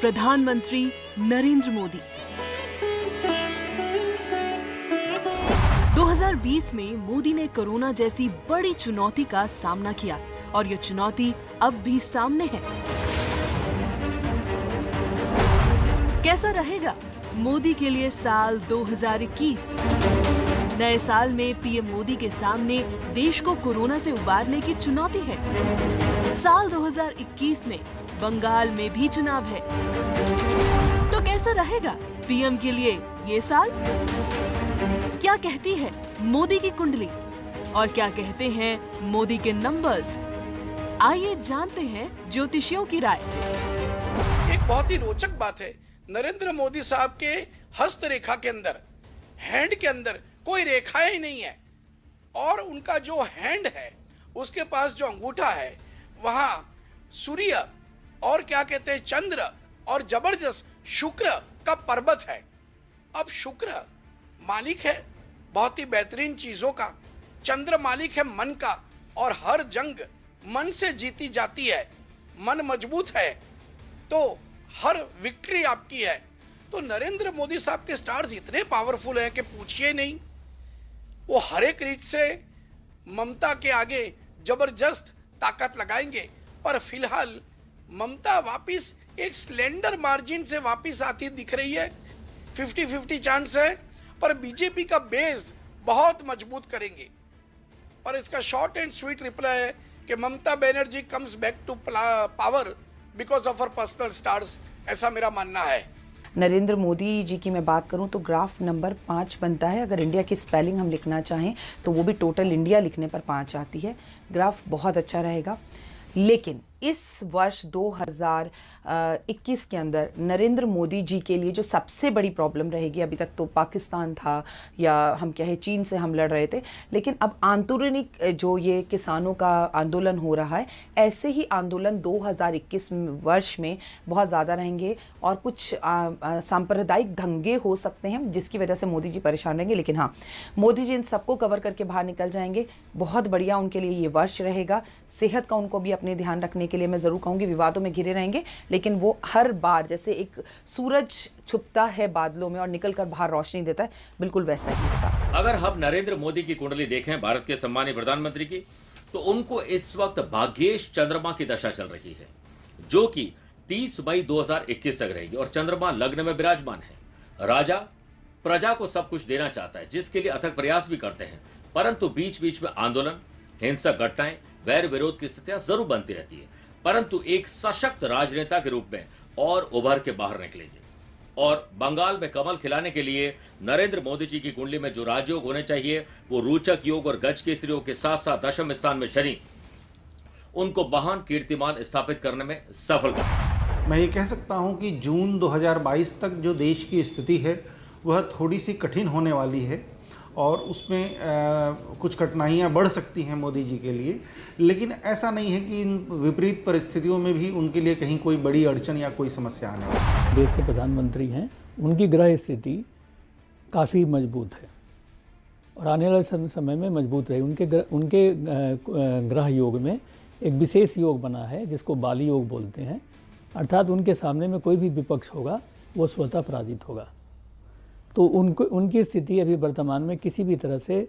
प्रधानमंत्री नरेंद्र मोदी। 2020 में मोदी ने कोरोना जैसी बड़ी चुनौती का सामना किया और ये चुनौती अब भी सामने है। कैसा रहेगा मोदी के लिए साल 2021? नए साल में पीएम मोदी के सामने देश को कोरोना से उबारने की चुनौती है। साल 2021 में बंगाल में भी चुनाव है, तो कैसा रहेगा पीएम के लिए ये साल? क्या कहती है मोदी की कुंडली और क्या कहते हैं मोदी के नंबर्स? आइए जानते हैं ज्योतिषियों की राय। एक बहुत ही रोचक बात है, नरेंद्र मोदी साहब के हस्त रेखा के अंदर, हैंड के अंदर कोई रेखाएं ही नहीं है और उनका जो हैंड है उसके पास जो अंगूठा है वहां सूर्य और क्या कहते हैं चंद्र और जबरदस्त शुक्र का पर्वत है। अब शुक्र मालिक है बहुत ही बेहतरीन चीजों का, चंद्र मालिक है मन का और हर जंग मन से जीती जाती है। मन मजबूत है तो हर विक्ट्री आपकी है। तो नरेंद्र मोदी साहब के स्टार्स इतने पावरफुल हैं कि पूछिए नहीं। वो हर एक रीत से ममता के आगे जबरदस्त ताकत लगाएंगे, पर फिलहाल ममता वापिस एक स्लेंडर मार्जिन से वापिस आती दिख रही है। 50-50 चांस है, पर बीजेपी का बेस बहुत मजबूत करेंगे। और इसका शॉर्ट एंड स्वीट रिप्लाई है कि Mamata Banerjee comes back to power because of her personal stars, ऐसा मेरा मानना है। नरेंद्र मोदी जी की मैं बात करूं तो ग्राफ नंबर 5 बनता है। अगर इंडिया की स्पेलिंग हम लिखना चाहें तो वो भी टोटल इंडिया लिखने पर 5 आती है। ग्राफ बहुत अच्छा रहेगा, लेकिन इस वर्ष 2021 के अंदर नरेंद्र मोदी जी के लिए जो सबसे बड़ी प्रॉब्लम रहेगी, अभी तक तो पाकिस्तान था या हम कहें चीन से हम लड़ रहे थे, लेकिन अब आंतरिक जो ये किसानों का आंदोलन हो रहा है, ऐसे ही आंदोलन 2021 वर्ष में बहुत ज़्यादा रहेंगे और कुछ सांप्रदायिक दंगे हो सकते हैं जिसकी वजह से मोदी जी परेशान रहेंगे। लेकिन हाँ, मोदी जी इन सबको कवर करके बाहर निकल जाएंगे। बहुत बढ़िया उनके लिए ये वर्ष रहेगा। सेहत का उनको भी अपने ध्यान रखने के लिए मैं ज़रूर कहूँगी, विवादों में घिरे रहेंगे, लेकिन वो हर बार जैसे एक सूरज छुपता है बादलों में और निकलकर बाहर रोशनी देता है, बिल्कुल वैसा ही होगा। अगर हम नरेंद्र मोदी की कुंडली देखें, भारत के सम्मानित प्रधानमंत्री की, तो उनको इस वक्त भाग्येश चंद्रमा की दशा चल रही है, जो कि 30 मई 2021 तक रहेगी और चंद्रमा लग्न में विराजमान है। राजा प्रजा को सब कुछ देना चाहता है, जिसके लिए अथक प्रयास भी करते हैं, परंतु बीच बीच में आंदोलन, हिंसक घटनाएं, वैर विरोध की स्थितियां जरूर बनती रहती है, परंतु एक सशक्त राजनेता के रूप में और उभर के बाहर निकलेंगे। और बंगाल में कमल खिलाने के लिए नरेंद्र मोदी जी की कुंडली में जो राजयोग होने चाहिए वो रोचक योग और गज केसरी योग के साथ साथ दशम स्थान में शनि उनको महान कीर्तिमान स्थापित करने में सफल कर। मैं ये कह सकता हूं कि जून 2022 तक जो देश की स्थिति है वह थोड़ी सी कठिन होने वाली है और उसमें कुछ कठिनाइयाँ बढ़ सकती हैं मोदी जी के लिए, लेकिन ऐसा नहीं है कि इन विपरीत परिस्थितियों में भी उनके लिए कहीं कोई बड़ी अड़चन या कोई समस्या आने वाली है। देश के प्रधानमंत्री हैं, उनकी ग्रह स्थिति काफ़ी मजबूत है और आने वाले समय में मजबूत रहे। उनके ग्रह योग में एक विशेष योग बना है जिसको बाली योग बोलते हैं, अर्थात उनके सामने में कोई भी विपक्ष होगा वो स्वतः पराजित होगा। तो उनकी स्थिति अभी वर्तमान में किसी भी तरह से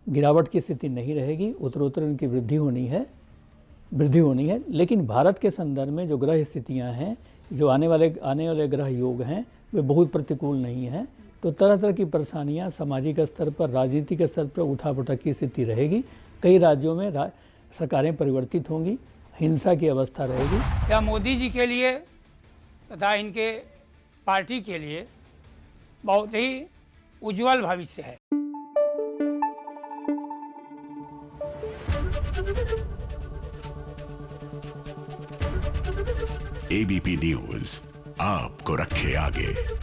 गिरावट की स्थिति नहीं रहेगी, उत्तरोत्तर उनकी वृद्धि होनी है। लेकिन भारत के संदर्भ में जो ग्रह स्थितियां हैं, जो आने वाले ग्रह योग हैं, वे बहुत प्रतिकूल नहीं हैं। तो तरह तरह की परेशानियां सामाजिक स्तर पर, राजनीतिक स्तर पर उठापटक की स्थिति रहेगी। कई राज्यों में सरकारें परिवर्तित होंगी, हिंसा की अवस्था रहेगी। या मोदी जी के लिए तथा इनके पार्टी के लिए बहुत ही उज्जवल भविष्य है। एबीपी न्यूज आपको रखे आगे।